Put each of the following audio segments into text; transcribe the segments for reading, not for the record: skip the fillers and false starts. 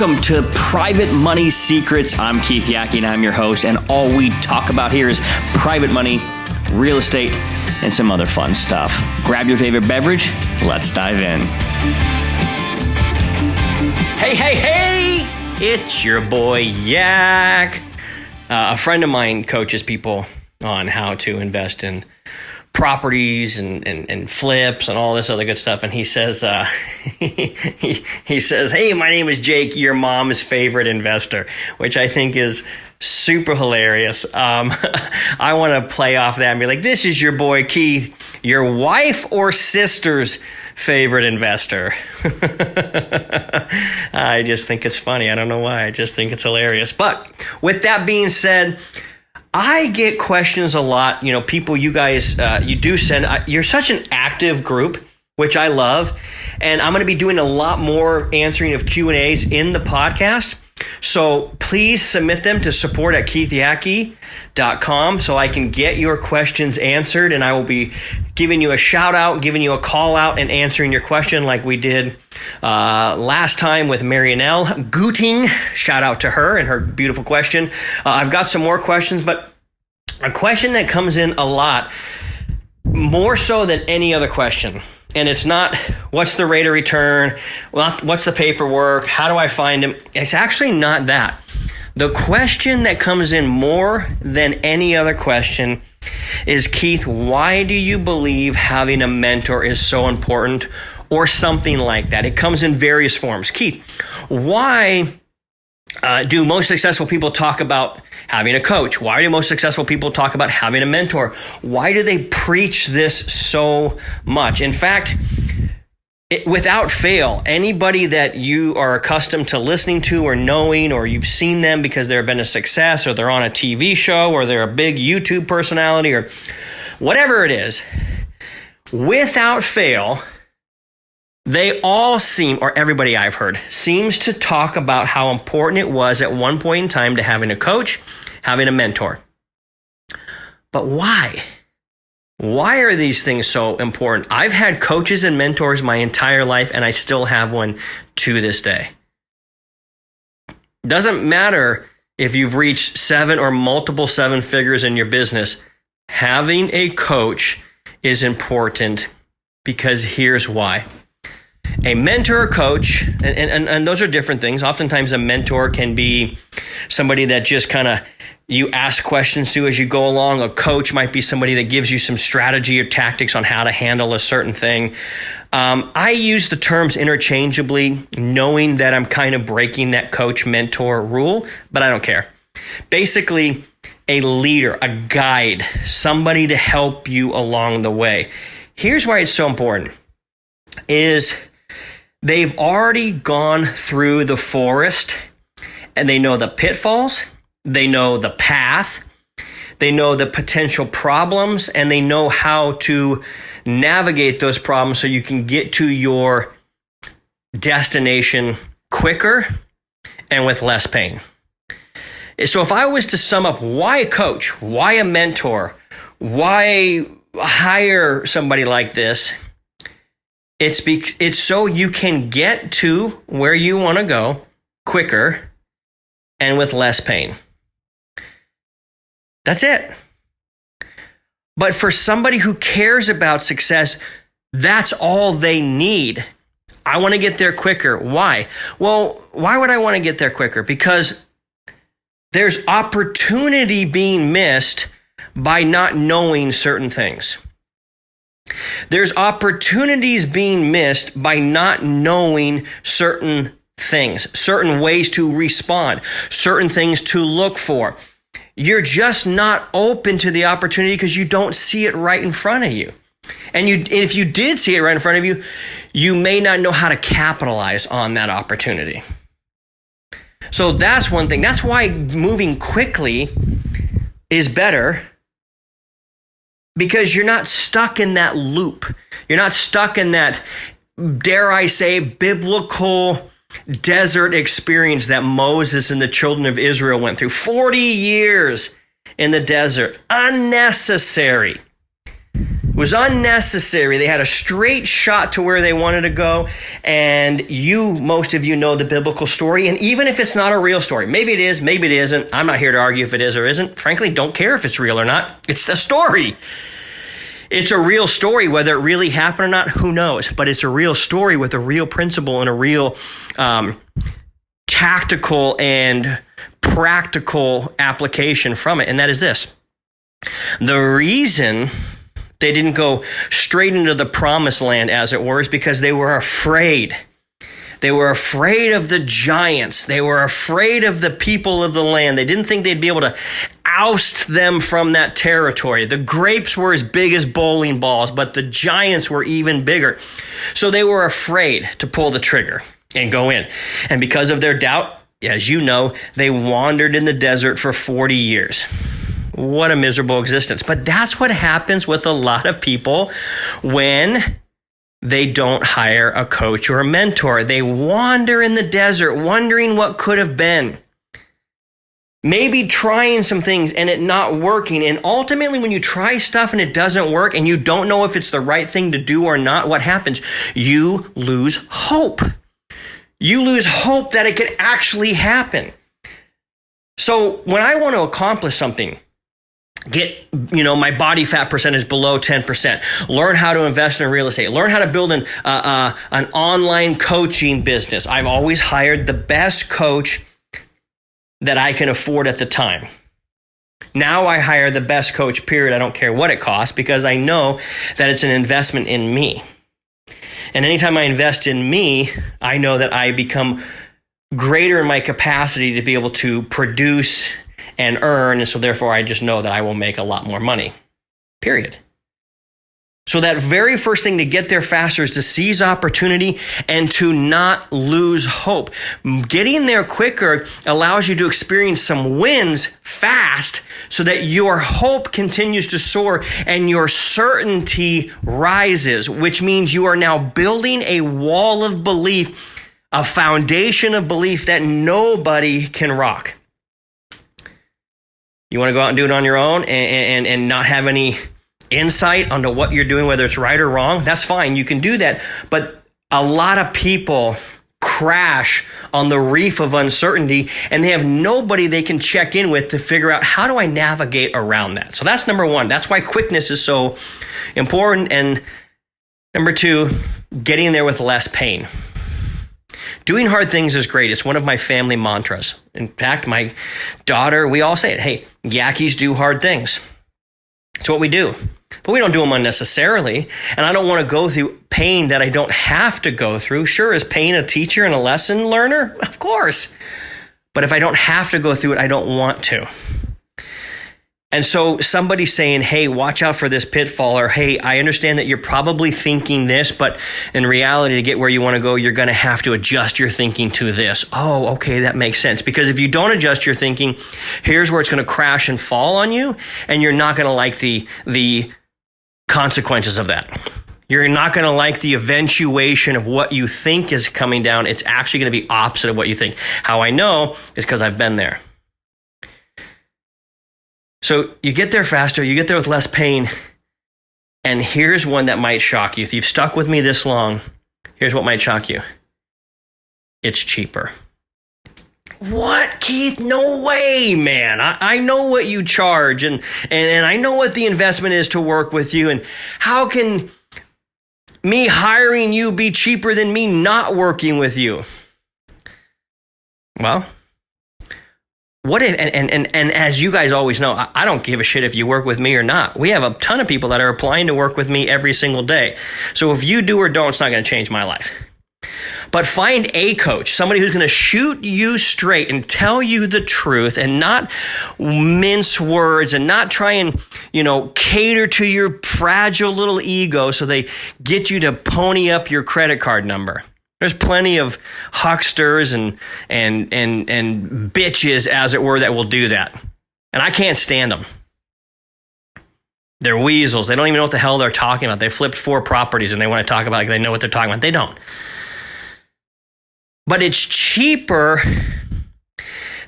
Welcome to Private Money Secrets. I'm Keith Yackey and I'm your host, and all we talk about here is private money, real estate, and some other fun stuff. Grab your favorite beverage. Let's dive in. Hey! It's your boy Yak. A friend of mine coaches people on how to invest in properties and flips and all this other good stuff. And he says, he says, hey, my name is Jake, your mom's favorite investor, which I think is super hilarious. I want to play off that and be like, this is your boy Keith, your wife or sister's favorite investor. I just think it's funny. I don't know why. I just think it's hilarious. But with that being said, I get questions a lot. You know, people, you guys, you do send, you're such an active group, which I love. And I'm going to be doing a lot more answering of Q&As in the podcast. So please submit them to support@keithyackey.com so I can get your questions answered. And I will be giving you a shout out, giving you a call out, and answering your question like we did last time with Marianelle Gooting. Shout out to her and her beautiful question. I've got some more questions, but a question that comes in a lot, more so than any other question. And it's not, what's the rate of return? What's the paperwork? How do I find them? It's actually not that. The question that comes in more than any other question is, Keith, why do you believe having a mentor is so important? Or something like that. It comes in various forms. Keith, why do most successful people talk about having a coach? Why do most successful people talk about having a mentor? Why do they preach this so much? In fact, without fail, anybody that you are accustomed to listening to or knowing, or you've seen them because they've been a success, or they're on a TV show, or they're a big YouTube personality, or whatever it is, without fail, they all seem, or everybody I've heard, seems to talk about how important it was at one point in time to having a coach, having a mentor. But why? Why are these things so important? I've had coaches and mentors my entire life, and I still have one to this day. Doesn't matter if you've reached 7 or multiple 7 figures in your business. Having a coach is important, because here's why. A mentor or coach, and those are different things. Oftentimes a mentor can be somebody that just kind of you ask questions to as you go along. A coach might be somebody that gives you some strategy or tactics on how to handle a certain thing. I use the terms interchangeably, knowing that I'm kind of breaking that coach-mentor rule, but I don't care. Basically, a leader, a guide, somebody to help you along the way. Here's why it's so important, is they've already gone through the forest, and they know the pitfalls, they know the path, they know the potential problems, and they know how to navigate those problems so you can get to your destination quicker and with less pain. So if I was to sum up why a coach, why a mentor, why hire somebody like this, it's so you can get to where you want to go quicker and with less pain. That's it. But for somebody who cares about success, that's all they need. I want to get there quicker. Why? Well, why would I want to get there quicker? Because there's opportunity being missed by not knowing certain things. There's opportunities being missed by not knowing certain things, certain ways to respond, certain things to look for. You're just not open to the opportunity because you don't see it right in front of you. And if you did see it right in front of you, you may not know how to capitalize on that opportunity. So that's one thing. That's why moving quickly is better, because you're not stuck in that loop. You're not stuck in that, dare I say, biblical desert experience that Moses and the children of Israel went through. 40 years in the desert. Unnecessary. was unnecessary. They had a straight shot to where they wanted to go. And most of you know the biblical story. And even if it's not a real story, maybe it is, maybe it isn't. I'm not here to argue if it is or isn't. Frankly, don't care if it's real or not. It's a story. It's a real story. Whether it really happened or not, who knows? But it's a real story with a real principle and a real tactical and practical application from it. And that is this. The reason they didn't go straight into the promised land, as it were, is because they were afraid. They were afraid of the giants. They were afraid of the people of the land. They didn't think they'd be able to oust them from that territory. The grapes were as big as bowling balls, but the giants were even bigger. So they were afraid to pull the trigger and go in. And because of their doubt, as you know, they wandered in the desert for 40 years. What a miserable existence. But that's what happens with a lot of people when they don't hire a coach or a mentor. They wander in the desert, wondering what could have been. Maybe trying some things and it not working. And ultimately, when you try stuff and it doesn't work and you don't know if it's the right thing to do or not, what happens? You lose hope. You lose hope that it could actually happen. So when I want to accomplish something, get, my body fat percentage below 10%, learn how to invest in real estate, learn how to build an online coaching business. I've always hired the best coach that I can afford at the time. Now I hire the best coach, period. I don't care what it costs because I know that it's an investment in me. And anytime I invest in me, I know that I become greater in my capacity to be able to produce and earn. And so therefore, I just know that I will make a lot more money, period. So that very first thing to get there faster is to seize opportunity and to not lose hope. Getting there quicker allows you to experience some wins fast so that your hope continues to soar and your certainty rises, which means you are now building a wall of belief, a foundation of belief that nobody can rock. You want to go out and do it on your own and not have any insight onto what you're doing, whether it's right or wrong? That's fine. You can do that. But a lot of people crash on the reef of uncertainty and they have nobody they can check in with to figure out, how do I navigate around that? So that's number one. That's why quickness is so important. And number two, getting there with less pain. Doing hard things is great. It's one of my family mantras. In fact, my daughter, we all say it. Hey, Yakis do hard things. It's what we do. But we don't do them unnecessarily. And I don't want to go through pain that I don't have to go through. Sure, is pain a teacher and a lesson learner? Of course. But if I don't have to go through it, I don't want to. And so somebody saying, hey, watch out for this pitfall, or hey, I understand that you're probably thinking this, but in reality, to get where you want to go, you're going to have to adjust your thinking to this. Oh, okay, that makes sense. Because if you don't adjust your thinking, here's where it's going to crash and fall on you, and you're not going to like the consequences of that. You're not going to like the eventuation of what you think is coming down. It's actually going to be opposite of what you think. How I know is because I've been there. So you get there faster, you get there with less pain, and here's one that might shock you. If you've stuck with me this long, here's what might shock you. It's cheaper. What, Keith? No way, man. I know what you charge, and I know what the investment is to work with you, and how can me hiring you be cheaper than me not working with you? Well, what if, and as you guys always know, I don't give a shit if you work with me or not. We have a ton of people that are applying to work with me every single day. So if you do or don't, it's not going to change my life. But find a coach, somebody who's going to shoot you straight and tell you the truth and not mince words and not try and, cater to your fragile little ego so they get you to pony up your credit card number. There's plenty of hucksters and bitches, as it were, that will do that. And I can't stand them. They're weasels. They don't even know what the hell they're talking about. They flipped 4 properties and they want to talk about like they know what they're talking about. They don't. But it's cheaper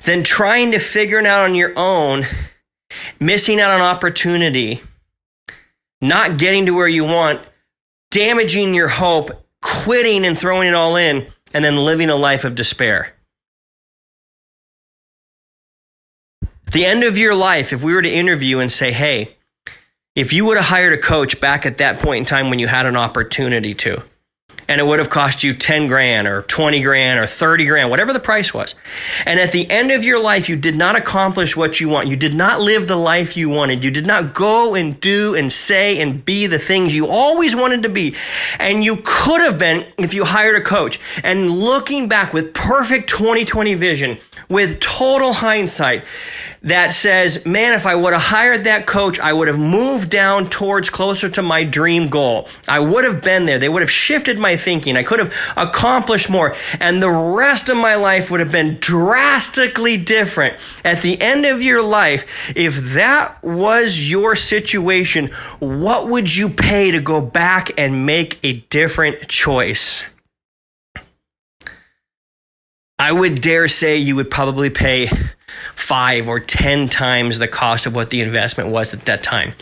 than trying to figure it out on your own, missing out on opportunity, not getting to where you want, damaging your hope, quitting and throwing it all in, and then living a life of despair. At the end of your life, if we were to interview and say, hey, if you would have hired a coach back at that point in time when you had an opportunity to, and it would have cost you 10 grand or 20 grand or 30 grand, whatever the price was. And at the end of your life, you did not accomplish what you want. You did not live the life you wanted. You did not go and do and say and be the things you always wanted to be. And you could have been if you hired a coach. And looking back with perfect 20/20 vision, with total hindsight, that says, man, if I would have hired that coach, I would have moved down towards closer to my dream goal. I would have been there. They would have shifted my thinking. I could have accomplished more. And the rest of my life would have been drastically different. At the end of your life, if that was your situation, what would you pay to go back and make a different choice? I would dare say you would probably pay 5 or 10 times the cost of what the investment was at that time.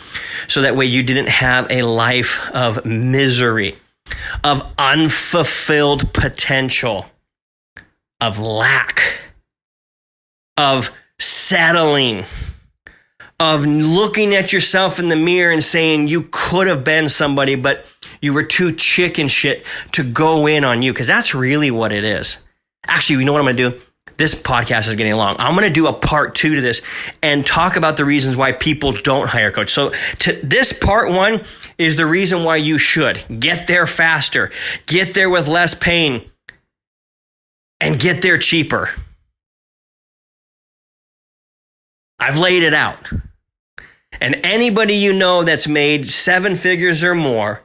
So that way you didn't have a life of misery, of unfulfilled potential, of lack, of settling, of looking at yourself in the mirror and saying you could have been somebody, but you were too chicken shit to go in on you, because that's really what it is. Actually, you know what I'm going to do? This podcast is getting long. I'm going to do a part 2 to this and talk about the reasons why people don't hire a coach. So this part 1 is the reason why you should get there faster, get there with less pain, and get there cheaper. I've laid it out. And anybody you know that's made 7 figures or more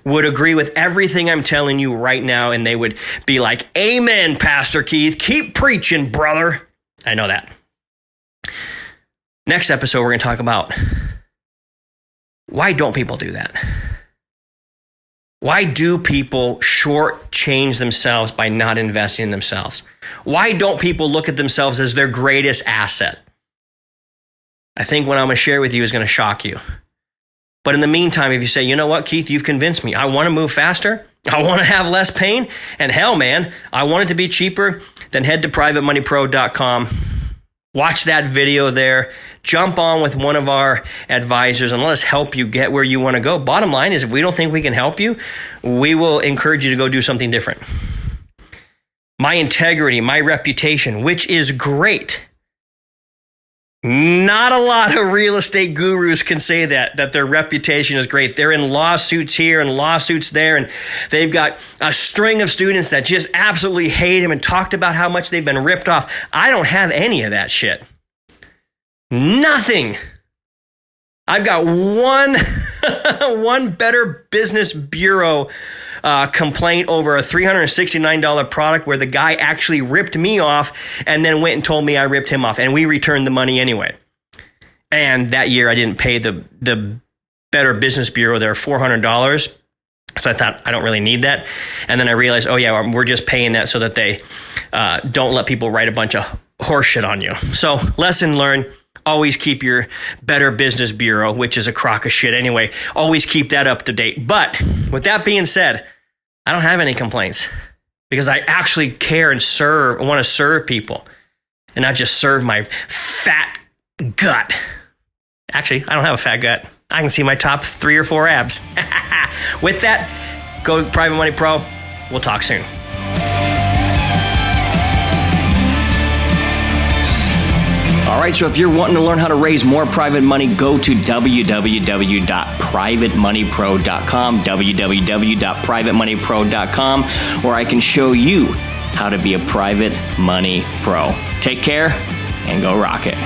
would agree with everything I'm telling you right now, and they would be like, amen, Pastor Keith. Keep preaching, brother. I know that. Next episode, we're going to talk about why don't people do that? Why do people shortchange themselves by not investing in themselves? Why don't people look at themselves as their greatest asset? I think what I'm going to share with you is going to shock you. But in the meantime, if you say, you know what, Keith, you've convinced me. I want to move faster. I want to have less pain. And hell, man, I want it to be cheaper. Then head to privatemoneypro.com. Watch that video there. Jump on with one of our advisors and let us help you get where you want to go. Bottom line is, if we don't think we can help you, we will encourage you to go do something different. My integrity, my reputation, which is great. Not a lot of real estate gurus can say that their reputation is great. They're in lawsuits here and lawsuits there, and they've got a string of students that just absolutely hate them and talked about how much they've been ripped off. I don't have any of that shit. Nothing. I've got one Better Business Bureau complaint over a $369 product where the guy actually ripped me off and then went and told me I ripped him off, and we returned the money anyway. And that year I didn't pay the Better Business Bureau their $400, so I thought I don't really need that. And then I realized, oh yeah, we're just paying that so that they don't let people write a bunch of horse shit on you. So lesson learned. Always keep your Better Business Bureau, which is a crock of shit anyway. Always keep that up to date. But with that being said, I don't have any complaints because I actually care and want to serve people and not just serve my fat gut. Actually, I don't have a fat gut. I can see my top 3 or 4 abs. With that, go Private Money Pro. We'll talk soon. All right, so if you're wanting to learn how to raise more private money, go to www.privatemoneypro.com, www.privatemoneypro.com, where I can show you how to be a private money pro. Take care and go rock it.